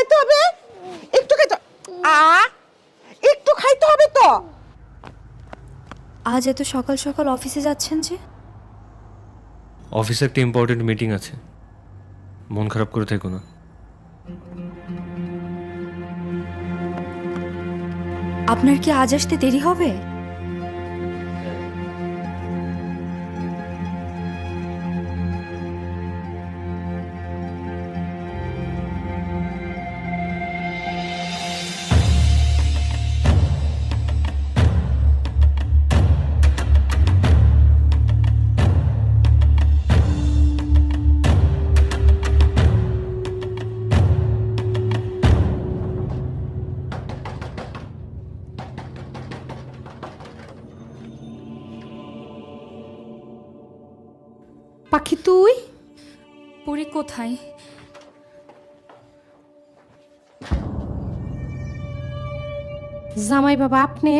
খাইতে হবে, একটু খাইতে একটু খাইতে হবে তো। আজ এত সকাল সকাল অফিসে যাচ্ছেন যে? অফিসে একটা ইম্পর্টেন্ট মিটিং আছে, মন খারাপ করে থেকো না। আপনার কি আজ আসতে দেরি হবে? পাখি তুই? পরি কোথায়? জামাই বাবা আপনি?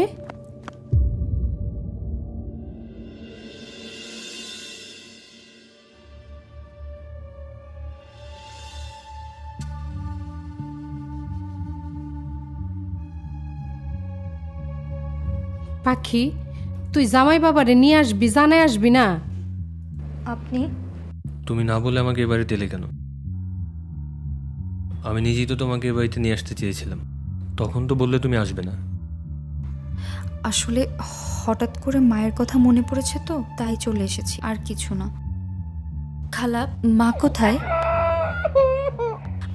পাখি তুই জামাই বাবারে নিয়ে আসবি, জানাই আসবি না? আপনি? তুমি না বলে আমাকে এ বাড়িতে এলে কেন? আমি নিজেই তো তোমাকে এ বাড়িতে নিয়ে আসতে চেয়েছিলাম, তখন তো বললে তুমি আসবে না। আসলে হঠাৎ করে মায়ের কথা মনে পড়েছে তো, তাই চলে এসেছি, আর কিছু না। খালা, মা কোথায়?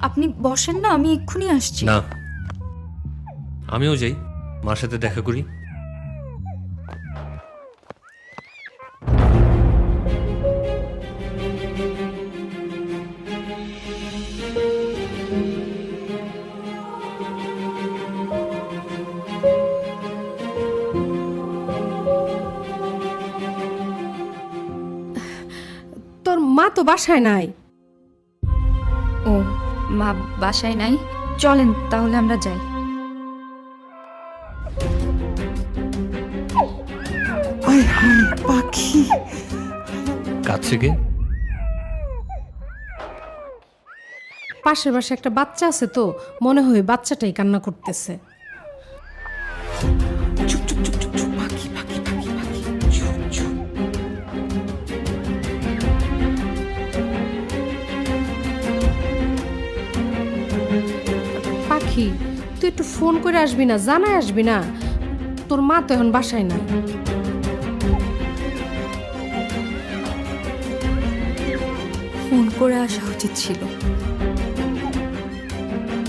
আপনি বসেন না, আমি এক্ষুনি আসছি। না, আমিও যাই, মার সাথে দেখা করি। তোর মা তো বাসায় নাই। ও, মা বাসায় নাই? চলেন তাহলে আমরা যাই। পাখি কাছে গে পাশের বাসায় একটা বাচ্চা আছে তো, মনে হয় বাচ্চাটাই কান্না করতেছে। চুপ চুপ চুপ চুপ চুপ, পাখি পাখি পাখি পাখি চুপ চুপ। পাখি তুই একটু ফোন করে আসবি না, জানাই আসবি না? তোর মা তো এখন বাসায় নাই। ফোন করে আসা উচিত ছিল।